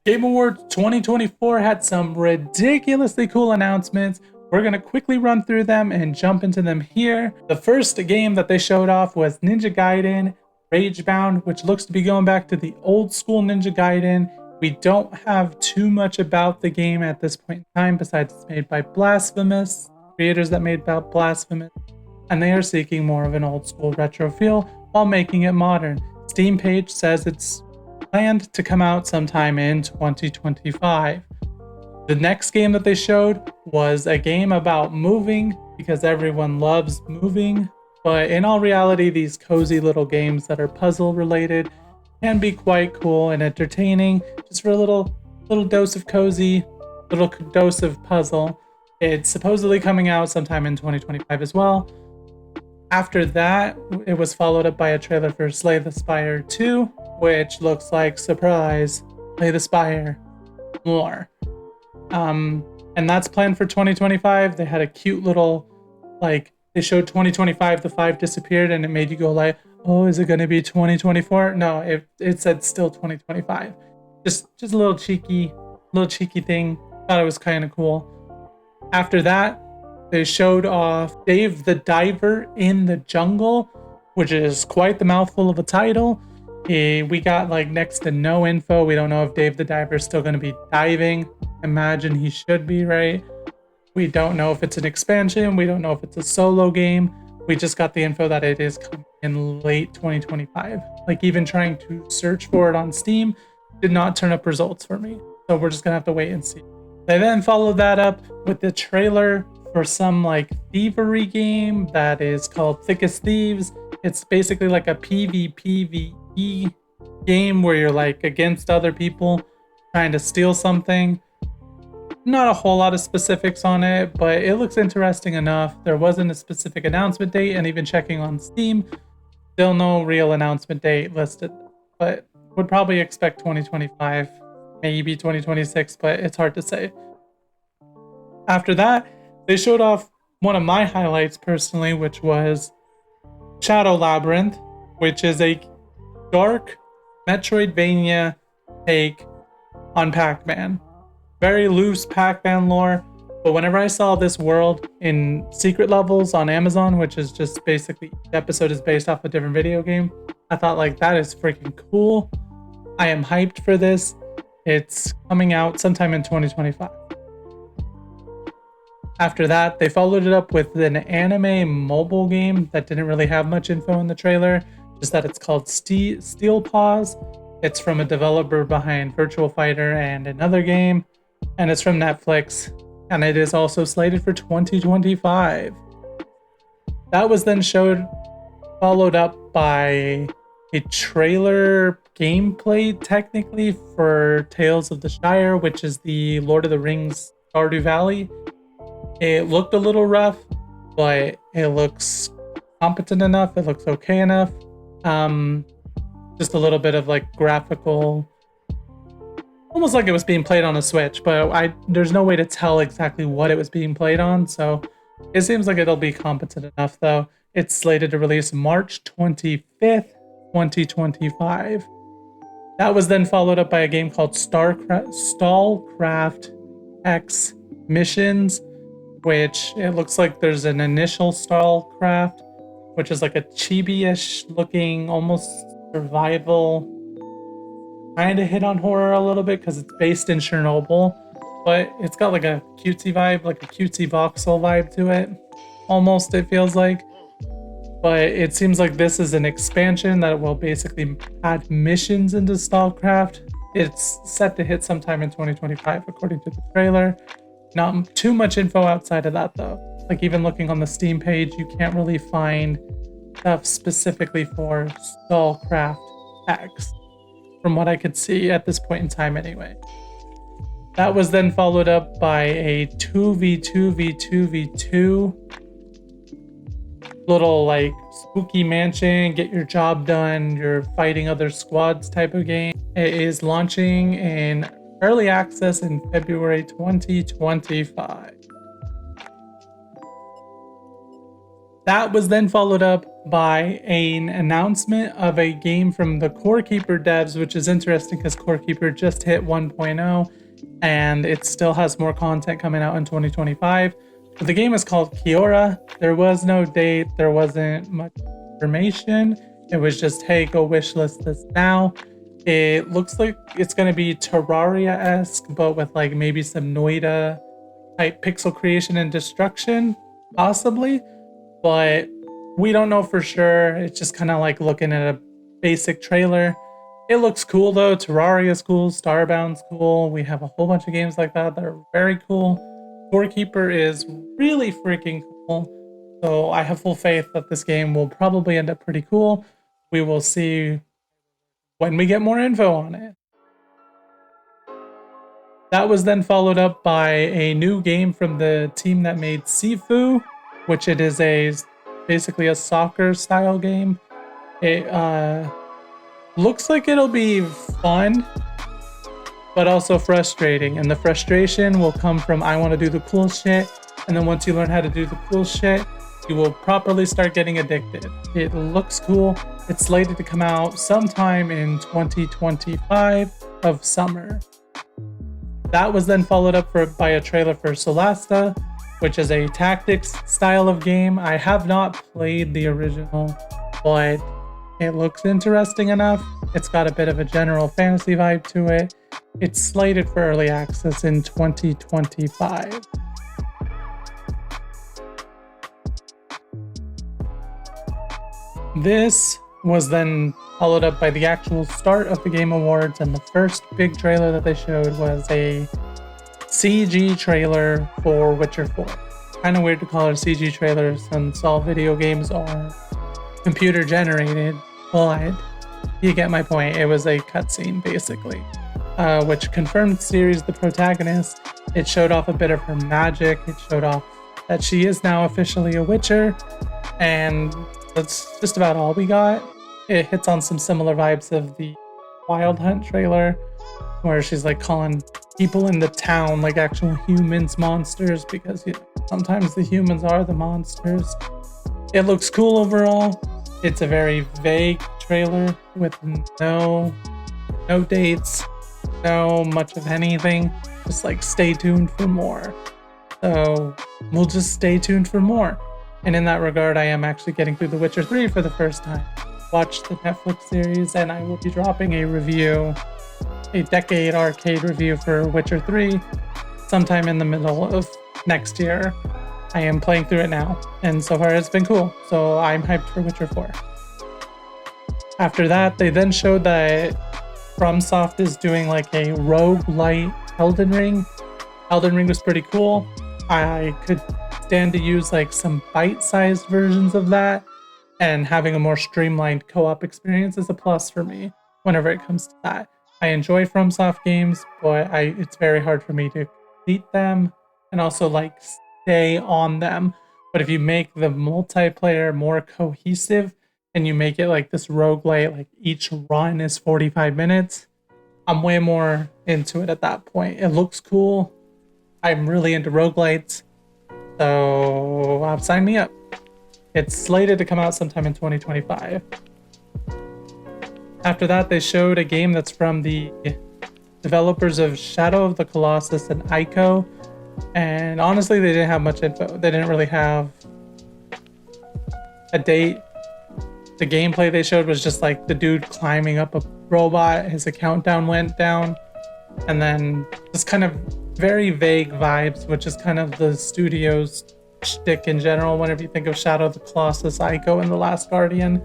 Game Awards 2024 had some ridiculously cool announcements. We're going to quickly run through them and jump into them here. The first game that they showed off was Ninja Gaiden Ragebound, which looks to be going back to the old school Ninja Gaiden. We don't have too much about the game at this point in time, besides it's made by Blasphemous, creators that made Blasphemous, and they are seeking more of an old school retro feel while making it modern. Steam page says it's planned to come out sometime in 2025. The next game that they showed was a game about moving, because everyone loves moving, but in all reality, these cozy little games that are puzzle related can be quite cool and entertaining, just for a little dose of cozy, little dose of puzzle. It's supposedly coming out sometime in 2025 as well. After that, it was followed up by a trailer for Slay the Spire 2, which looks like, surprise, Slay the Spire more. And that's planned for 2025. They had a cute little, they showed 2025, the 5 disappeared, and it made you go like, oh, is it going to be 2024? No, it said still 2025. Just a little cheeky thing. Thought it was kind of cool. After that, they showed off Dave the Diver in the Jungle, which is quite the mouthful of a title. We got next to no info. We don't know if Dave the Diver is still going to be diving. Imagine he should be, right? We don't know if it's an expansion. We don't know if it's a solo game. We just got the info that it is coming in late 2025. Even trying to search for it on Steam did not turn up results for me. So we're just going to have to wait and see. They then followed that up with the trailer for some thievery game that is called Thick as Thieves. It's basically like a PvPvE game where you're against other people trying to steal something. Not a whole lot of specifics on it, but it looks interesting enough. There wasn't a specific announcement date, and even checking on Steam, still no real announcement date listed, but would probably expect 2025, maybe 2026, but it's hard to say. After that, they showed off one of my highlights personally, which was Shadow Labyrinth, which is a dark Metroidvania take on Pac-Man. Very loose Pac-Man lore, but whenever I saw this world in secret levels on Amazon, which is just basically each episode is based off a different video game, I thought that is freaking cool. I am hyped for this. It's coming out sometime in 2025. After that, they followed it up with an anime mobile game that didn't really have much info in the trailer, just that it's called Steel Paws. It's from a developer behind Virtua Fighter and another game, and it's from Netflix, and it is also slated for 2025. That was then followed up by a trailer gameplay, technically, for Tales of the Shire, which is the Lord of the Rings Stardew Valley. It looked a little rough, but it looks competent enough. It looks okay enough. Just a little bit of graphical, almost like it was being played on a Switch, but there's no way to tell exactly what it was being played on, so it seems like it'll be competent enough though. It's slated to release March 25th, 2025. That was then followed up by a game called StalcraftX Missions, which it looks like there's an initial StalCraft, which is a chibi-ish looking, almost survival, kind of hit on horror a little bit because it's based in Chernobyl, but it's got a cutesy vibe, a cutesy voxel vibe to it, almost, it feels like. But it seems like this is an expansion that will basically add missions into StalCraft. It's set to hit sometime in 2025 according to the trailer. Not too much info outside of that though. Even looking on the Steam page, you can't really find stuff specifically for StalcraftX, from what I could see at this point in time anyway. That was then followed up by a 2v2v2v2 little spooky mansion, get your job done, you're fighting other squads type of game. It is launching in early access in February 2025. That was then followed up by an announcement of a game from the Core Keeper devs, which is interesting because Core Keeper just hit 1.0 and it still has more content coming out in 2025. But the game is called Kyora. There was no date, there wasn't much information. It was just, hey, go wishlist this now. It looks like it's going to be Terraria-esque, but with like maybe some Noida type pixel creation and destruction, possibly. But we don't know for sure. It's just kind of like looking at a basic trailer. It looks cool though. Terraria's cool, Starbound's cool. We have a whole bunch of games like that that are very cool. Core Keeper is really freaking cool. So I have full faith that this game will probably end up pretty cool. We will see when we get more info on it. That was then followed up by a new game from the team that made Sifu, which it is basically a soccer style game. It looks like it'll be fun, but also frustrating. And the frustration will come from, I want to do the cool shit. And then once you learn how to do the cool shit, you will properly start getting addicted. It looks cool. It's slated to come out sometime in 2025 of summer. That was then followed up by a trailer for Solasta, which is a tactics style of game. I have not played the original, but it looks interesting enough. It's got a bit of a general fantasy vibe to it. It's slated for early access in 2025. This was then followed up by the actual start of the Game Awards, and the first big trailer that they showed was a CG trailer for Witcher 4. Kind of weird to call it a CG trailer since all video games are computer generated, but you get my point. It was a cutscene basically, which confirmed Ciri's the protagonist. It showed off a bit of her magic. It showed off that she is now officially a Witcher, and that's just about all we got. It hits on some similar vibes of the Wild Hunt trailer, where she's like calling people in the town like actual humans monsters, because sometimes the humans are the monsters. It looks cool overall. It's a very vague trailer with no dates, no much of anything. Just like stay tuned for more. So we'll just stay tuned for more. And in that regard, I am actually getting through The Witcher 3 for the first time. Watched the Netflix series, and I will be dropping a review, a decade arcade review for Witcher 3 sometime in the middle of next year. I am playing through it now, and so far it's been cool. So I'm hyped for Witcher 4. After that, they then showed that FromSoft is doing like a roguelite Elden Ring. Elden Ring was pretty cool. I could stand to use like some bite-sized versions of that, and having a more streamlined co-op experience is a plus for me whenever it comes to that. I enjoy FromSoft games, but it's very hard for me to complete them and also like stay on them. But if you make the multiplayer more cohesive and you make it like this roguelite, like each run is 45 minutes, I'm way more into it at that point. It looks cool. I'm really into roguelites, so sign me up. It's slated to come out sometime in 2025. After that, they showed a game that's from the developers of Shadow of the Colossus and Ico. And honestly, they didn't have much info. They didn't really have a date. The gameplay they showed was just like the dude climbing up a robot. His countdown went down. And then just kind of very vague vibes, which is kind of the studio's shtick in general. Whenever you think of Shadow of the Colossus, Ico, and The Last Guardian,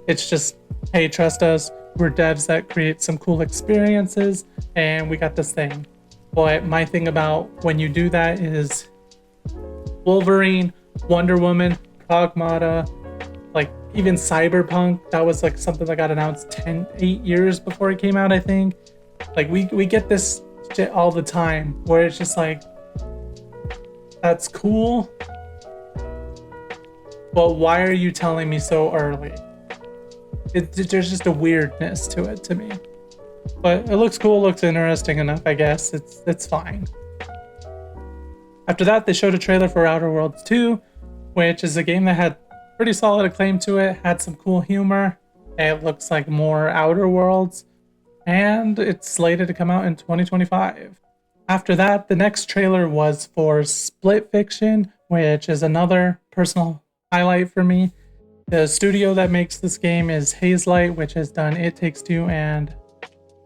it's just, hey, trust us, we're devs that create some cool experiences, and we got this thing. But my thing about when you do that is Wolverine, Wonder Woman, Pragmata, like even Cyberpunk, that was like something that got announced 8 years before it came out, I think. Like we get this shit all the time where it's just like, that's cool, but why are you telling me so early? There's just a weirdness to it to me. But it looks cool, looks interesting enough, I guess. It's fine. After that, they showed a trailer for Outerworlds 2, which is a game that had Pretty solid acclaim to it, had some cool humor. It looks like more Outerworlds, and it's slated to come out in 2025. After that, the next trailer was for SplitFiction, which is another personal highlight for me. The studio that makes this game is Hazelight, which has done It Takes Two and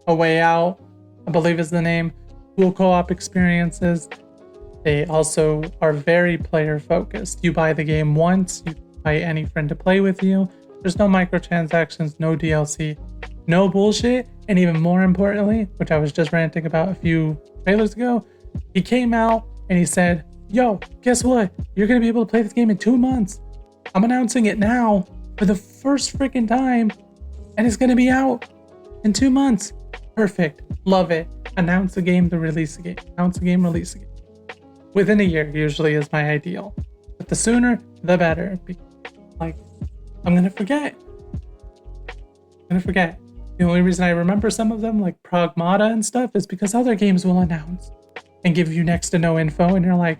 A Way Out, I believe is the name. Cool co-op experiences. They also are very player focused. You buy the game once, you invite any friend to play with you. There's no microtransactions, no DLC, no bullshit. And even more importantly, which I was just ranting about a few trailers ago, he came out and he said, yo, guess what? You're going to be able to play this game in 2 months. I'm announcing it now for the first freaking time, and it's going to be out in 2 months. Perfect. Love it. Announce a game to release a game. Announce a game, release a game. Within a year usually is my ideal. But the sooner, the better. Like, I'm going to forget. The only reason I remember some of them, like Pragmata and stuff, is because other games will announce and give you next to no info, and you're like,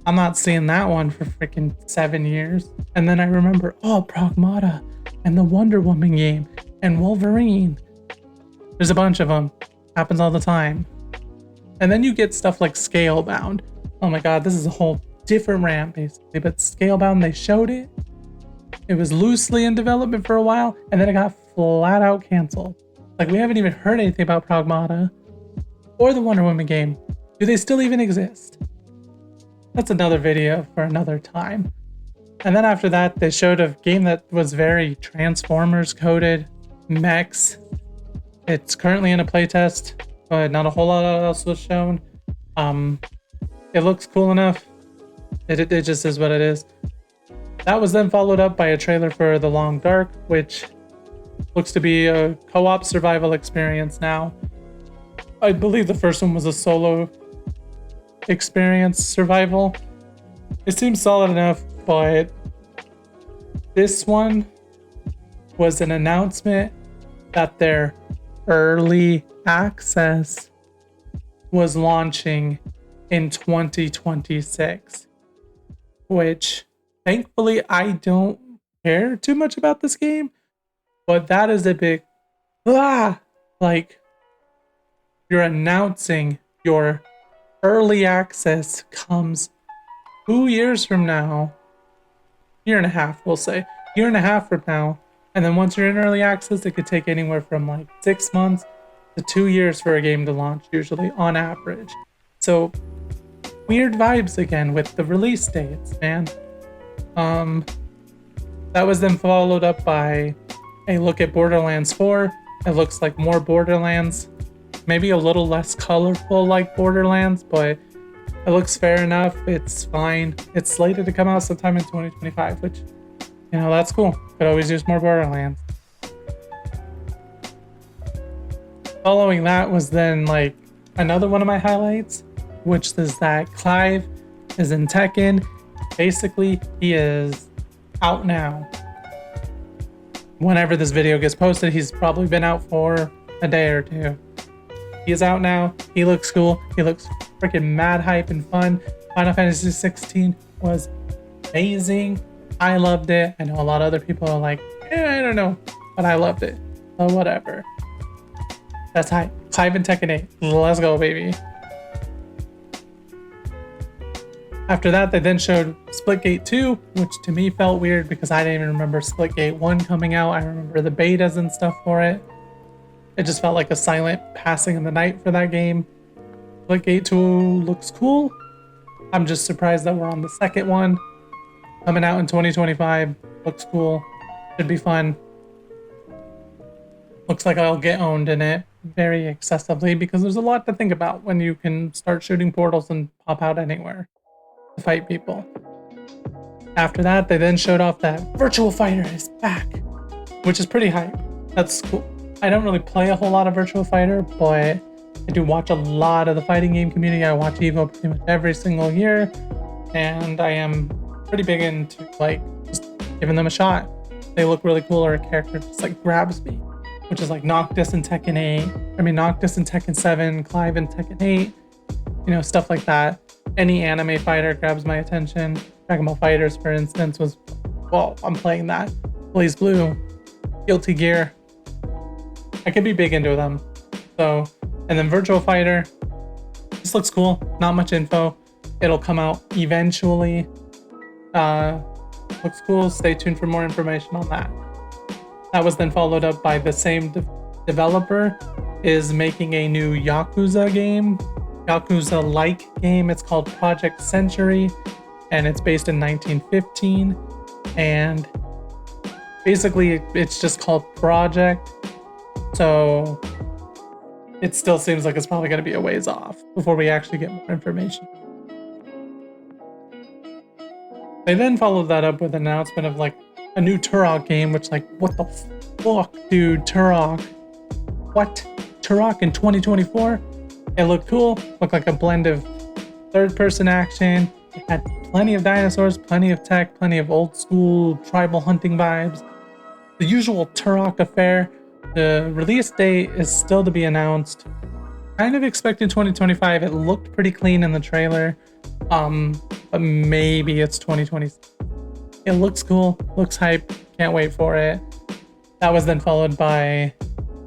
I'm not seeing that one for freaking 7 years. And then I remember, oh, Pragmata and the Wonder Woman game and Wolverine. There's a bunch of them. Happens all the time. And then you get stuff like Scalebound. Oh my god, this is a whole different rant basically. But Scalebound, they showed it. It was loosely in development for a while, and then it got flat out canceled. Like, we haven't even heard anything about Pragmata or the Wonder Woman game. Do they still even exist? That's another video for another time. And then after that, they showed a game that was very Transformers coded, mechs. It's currently in a playtest, but not a whole lot else was shown. It looks cool enough. It just is what it is. That was then followed up by a trailer for The Long Dark, which looks to be a co-op survival experience now. I believe the first one was a solo experience survival. It seems solid enough, but this one was an announcement that their early access was launching in 2026, which thankfully I don't care too much about this game, but that is a big like, you're announcing your early access comes 2 years from now, year and a half, we'll say, year and a half from now. And then once you're in early access, it could take anywhere from like 6 months to 2 years for a game to launch, usually on average. So weird vibes again with the release dates, man. That was then followed up by a look at Borderlands 4. It looks like more Borderlands. Maybe a little less colorful like Borderlands, but it looks fair enough. It's fine. It's slated to come out sometime in 2025, which, you know, that's cool. Could always use more Borderlands. Following that was then like another one of my highlights, which is that Clive is in Tekken. Basically, he is out now. Whenever this video gets posted, he's probably been out for a day or two. He is out now. He looks cool. He looks freaking mad hype and fun. Final Fantasy 16 was amazing. I loved it. I know a lot of other people are like, I don't know, but I loved it. So whatever. That's hype. Clive and Tekken 8. Let's go, baby. After that, they then showed Splitgate 2, which to me felt weird because I didn't even remember Splitgate 1 coming out. I remember the betas and stuff for it. It just felt like a silent passing of the night for that game. Splitgate 2 looks cool. I'm just surprised that we're on the second one. Coming out in 2025. Looks cool. Should be fun. Looks like I'll get owned in it very excessively because there's a lot to think about when you can start shooting portals and pop out anywhere to fight people. After that, they then showed off that Virtua Fighter is back, which is pretty hype. That's cool. I don't really play a whole lot of Virtua Fighter, but I do watch a lot of the fighting game community. I watch EVO pretty much every single year, and I am pretty big into like just giving them a shot. They look really cool, or a character just like grabs me, which is like Noctis in Tekken 8. Noctis in Tekken 7, Clive in Tekken 8, you know, stuff like that. Any anime fighter grabs my attention. Dragon Ball FighterZ, for instance, was well, I'm playing that. Blaze Blue, Guilty Gear. I could be big into them. So, and then Virtua Fighter. This looks cool. Not much info. It'll come out eventually. Looks cool. Stay tuned for more information on that. That was then followed up by the same developer is making a new Yakuza game. Yakuza-like game. It's called Project Century, and it's based in 1915. And basically, it's just called Project. So it still seems like it's probably going to be a ways off before we actually get more information. They then followed that up with an announcement of like a new Turok game, which like, what the fuck, dude, Turok? What? Turok in 2024? It looked cool. Looked like a blend of third-person action. It had plenty of dinosaurs, plenty of tech, plenty of old school tribal hunting vibes. The usual Turok affair. The release date is still to be announced. Kind of expecting 2025. It looked pretty clean in the trailer. But maybe it's 2020. It looks cool. Looks hype. Can't wait for it. That was then followed by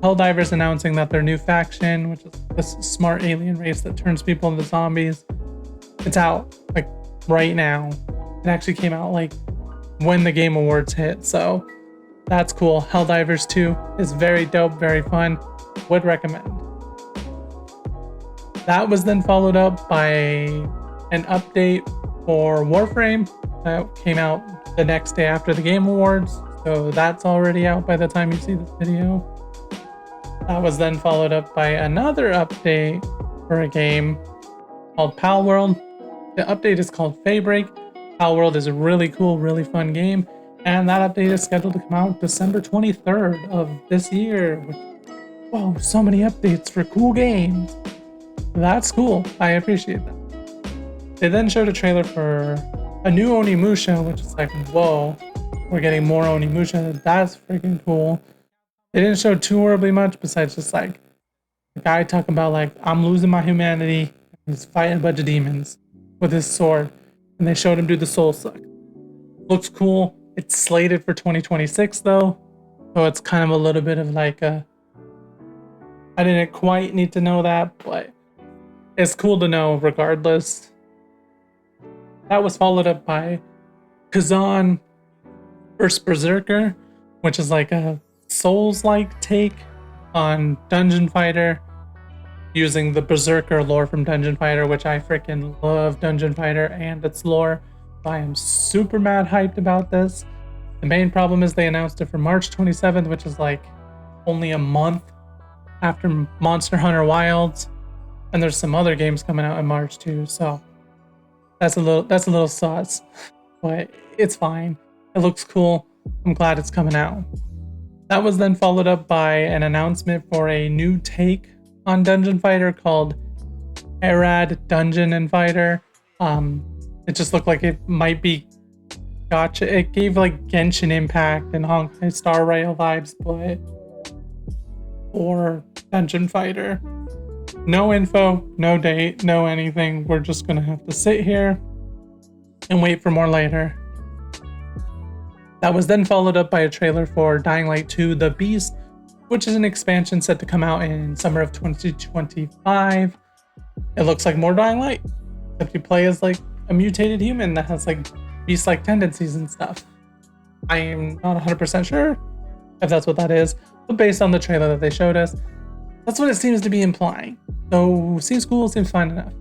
Helldivers announcing that their new faction, which is this smart alien race that turns people into zombies, it's out like right now. It actually came out like when the Game Awards hit, so that's cool. Helldivers 2 is very dope, very fun. Would recommend. That was then followed up by an update for Warframe that came out the next day after the Game Awards, so that's already out by the time you see this video. That was then followed up by another update for a game called Palworld. The update is called Faybreak. Palworld is a really cool, really fun game, and that update is scheduled to come out December 23rd of this year. Whoa, so many updates for cool games. That's cool. I appreciate that. They then showed a trailer for a new Onimusha, which is like, whoa, we're getting more Onimusha. That's freaking cool. They didn't show too horribly much besides just like a guy talking about like, I'm losing my humanity. He's fighting a bunch of demons with his sword. And they showed him do the soul suck. Looks cool. It's slated for 2026 though. So it's kind of a little bit of like a, I didn't quite need to know that, but it's cool to know regardless. That was followed up by Kazan vs. Berserker, which is like a Souls-like take on Dungeon Fighter using the Berserker lore from Dungeon Fighter, which I freaking love Dungeon Fighter and its lore. I am super mad hyped about this. The main problem is they announced it for March 27th, which is like only a month after Monster Hunter Wilds, and there's some other games coming out in March too, so that's a little sus, but it's fine. It looks cool. I'm glad it's coming out. That was then followed up by an announcement for a new take on Dungeon Fighter called Arad Dungeon and Fighter. It just looked like it might be gotcha. It gave like Genshin Impact and Honkai Star Rail vibes, but or Dungeon Fighter. No info, no date, no anything. We're just gonna have to sit here and wait for more later. That was then followed up by a trailer for Dying Light 2 The Beast, which is an expansion set to come out in summer of 2025. It looks like more Dying Light, except you play as like a mutated human that has like beast-like tendencies and stuff. I am not 100% sure if that's what that is, but based on the trailer that they showed us, that's what it seems to be implying. So seems cool, seems fine enough.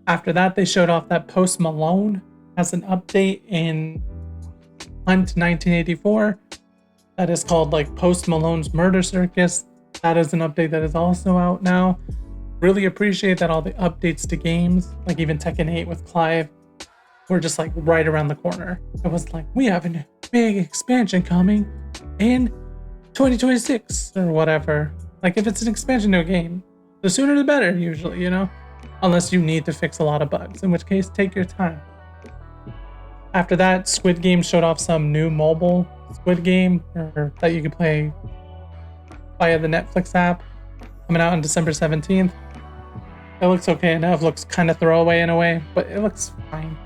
After that, they showed off that Post Malone has an update in Hunt 1984 that is called like Post Malone's Murder Circus. That is an update that is also out now. Really appreciate that all the updates to games, like even Tekken 8 with Clive, were just like right around the corner. It was like, we have a big expansion coming in 2026 or whatever. Like if it's an expansion to a game, the sooner the better usually, you know? Unless you need to fix a lot of bugs, in which case take your time. After that, Squid Game showed off some new mobile Squid Game that you can play via the Netflix app, coming out on December 17th. It looks okay enough, looks kind of throwaway in a way, but it looks fine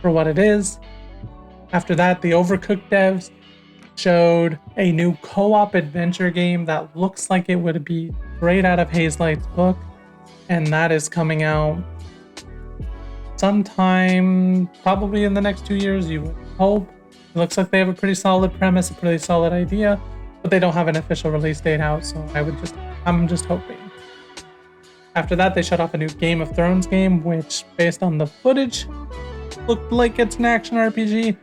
for what it is. After that, the Overcooked devs showed a new co-op adventure game that looks like it would be straight out of Hazelight's book, and that is coming out sometime probably in the next 2 years, you would hope. It looks like they have a pretty solid premise, a pretty solid idea, but they don't have an official release date out, so I'm just hoping. After that, they showed off a new Game of Thrones game, which, based on the footage, looked like it's an action RPG.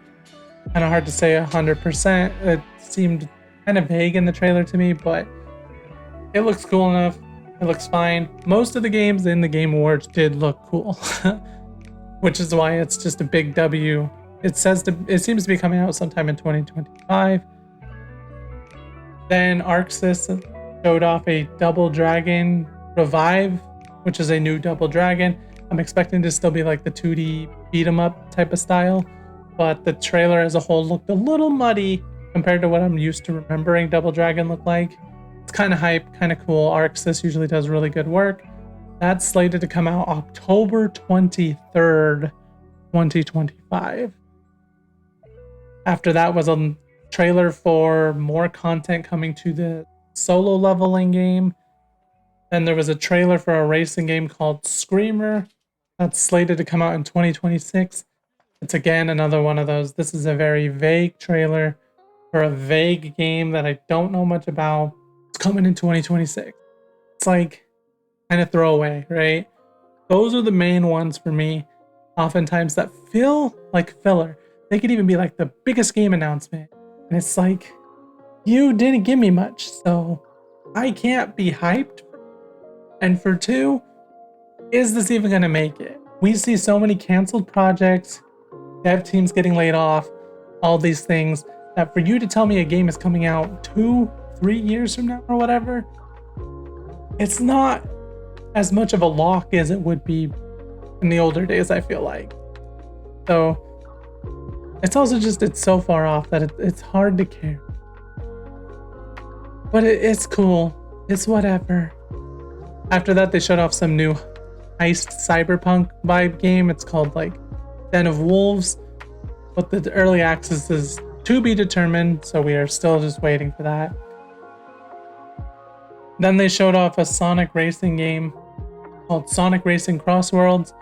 Kind of hard to say 100%. It seemed kind of vague in the trailer to me, but it looks cool enough. It looks fine. Most of the games in the Game Awards did look cool, which is why it's just a big W. It seems to be coming out sometime in 2025. Then Arxis showed off a Double Dragon Revive, which is a new Double Dragon. I'm expecting to still be like the 2D beat 'em up type of style, but the trailer as a whole looked a little muddy compared to what I'm used to remembering Double Dragon look like. It's kind of hype, kind of cool. Arxis usually does really good work. That's slated to come out October 23rd, 2025. After that was a trailer for more content coming to the solo leveling game. Then there was a trailer for a racing game called Screamer that's slated to come out in 2026. It's again another one of those. This is a very vague trailer for a vague game that I don't know much about. It's coming in 2026. It's like kind of throwaway, right? Those are the main ones for me, oftentimes that feel like filler. They could even be like the biggest game announcement. And it's like, you didn't give me much, so I can't be hyped. And for two, is this even gonna make it? We see so many canceled projects, dev teams getting laid off, all these things, that for you to tell me a game is coming out 2-3 years from now or whatever, it's not as much of a lock as it would be in the older days, I feel like. So it's also just, it's so far off that it's hard to care. But it's cool. It's whatever. After that, they showed off some new heist cyberpunk vibe game. It's called like Den of Wolves, but the early access is to be determined, so we are still just waiting for that. Then they showed off a Sonic racing game called Sonic Racing Crossworlds,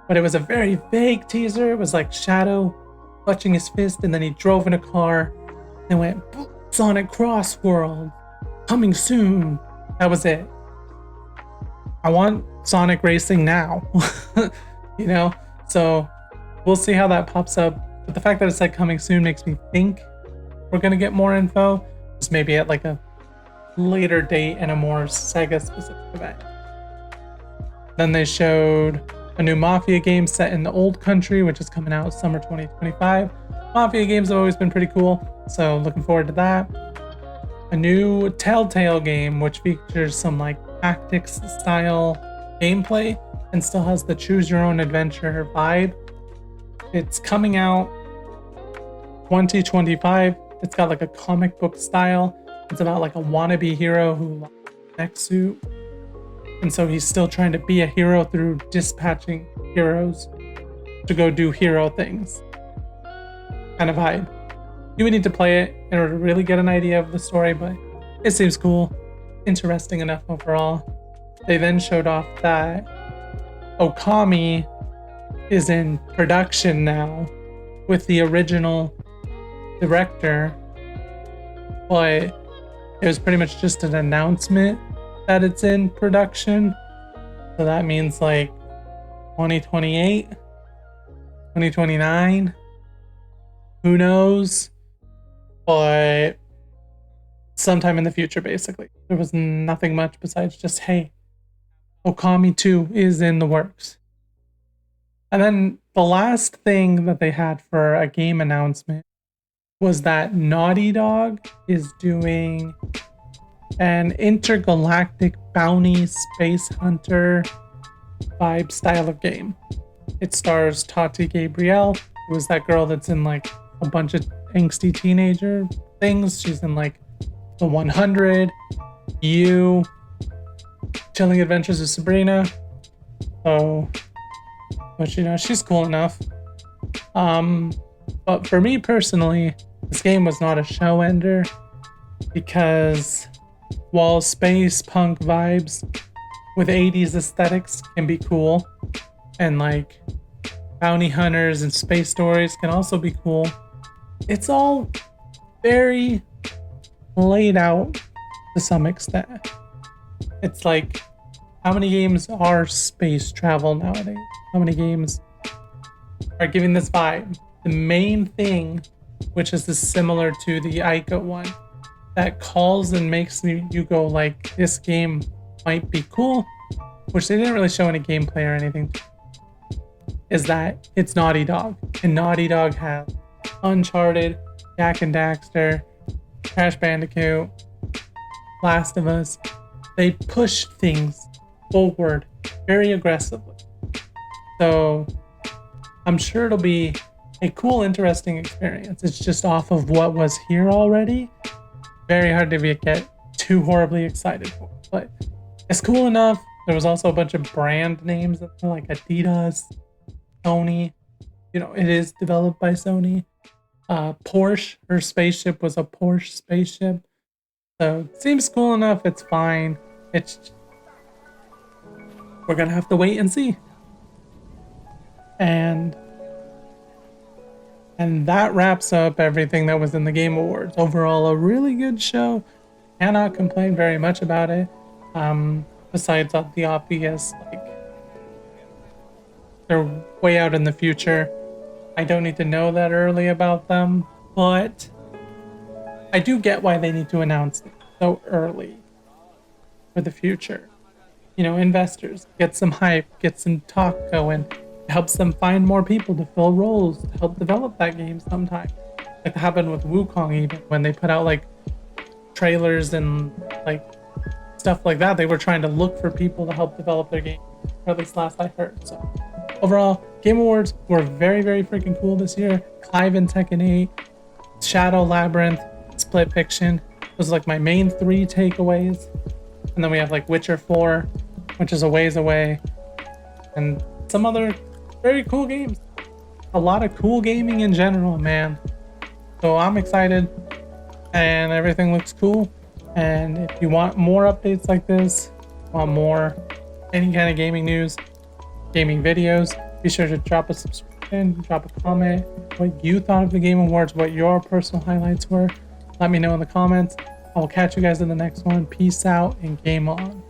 but it was a very vague teaser. It was like Shadow clutching his fist, and then he drove in a car and went, Sonic Crossworld, coming soon. That was it. I want Sonic Racing now, you know? So we'll see how that pops up. But the fact that it said coming soon makes me think we're going to get more info, just maybe at like a later date and a more Sega specific event. Then they showed a new Mafia game set in the Old Country, which is coming out summer 2025. Mafia games have always been pretty cool, so looking forward to that. A new Telltale game, which features some like tactics style gameplay and still has the choose your own adventure vibe. It's coming out 2025. It's got like a comic book style. It's about like a wannabe hero who lost his neck suit, and so he's still trying to be a hero through dispatching heroes to go do hero things. Kind of vibe. You would need to play it in order to really get an idea of the story, but it seems cool. Interesting enough overall. They then showed off that Okami is in production now with the original director, but it was pretty much just an announcement that it's in production. So that means like 2028, 2029, who knows? But sometime in the future, basically. There was nothing much besides just, hey, Okami 2 is in the works. And then the last thing that they had for a game announcement was that Naughty Dog is doing an intergalactic bounty space hunter vibe style of game. It stars Tati Gabrielle, who is that girl that's in like a bunch of angsty teenager things. She's in like The 100, You, Chilling Adventures of Sabrina. So, but you know, she's cool enough. But for me personally, this game was not a show ender because while space punk vibes with 80s aesthetics can be cool, and like bounty hunters and space stories can also be cool, it's all very laid out to some extent. It's like, how many games are space travel nowadays? How many games are giving this vibe? The main thing, which is similar to the Ica one, that calls and makes you go like, this game might be cool, which they didn't really show any gameplay or anything, is that it's Naughty Dog. And Naughty Dog has Uncharted, Jak and Daxter, Crash Bandicoot, Last of Us. They push things forward very aggressively. So I'm sure it'll be a cool, interesting experience. It's just off of what was here already. Very hard to get too horribly excited for it, but it's cool enough. There was also a bunch of brand names like Adidas, Sony. You know, it is developed by Sony. Porsche, her spaceship was a Porsche spaceship. So it seems cool enough. It's fine. We're gonna have to wait and see. And that wraps up everything that was in the Game Awards. Overall, a really good show. Cannot complain very much about it. Besides the obvious, like, they're way out in the future. I don't need to know that early about them, but I do get why they need to announce it so early for the future. You know, investors, get some hype, get some talk going. It helps them find more people to fill roles, to help develop that game sometimes. Like that happened with Wukong even, when they put out like trailers and like stuff like that. They were trying to look for people to help develop their game, or at least last I heard. So overall, Game Awards were very, very freaking cool this year. Clive and Tekken 8, Shadow Labyrinth, SplitFiction. Those are like my main 3 takeaways. And then we have like Witcher 4, which is a ways away, and some other very cool games. A lot of cool gaming in general, man. So I'm excited, and everything looks cool. And if you want more updates like this, want more any kind of gaming news, gaming videos, be sure to drop a subscription, drop a comment, what you thought of the Game Awards, what your personal highlights were. Let me know in the comments. I will catch you guys in the next one. Peace out and game on.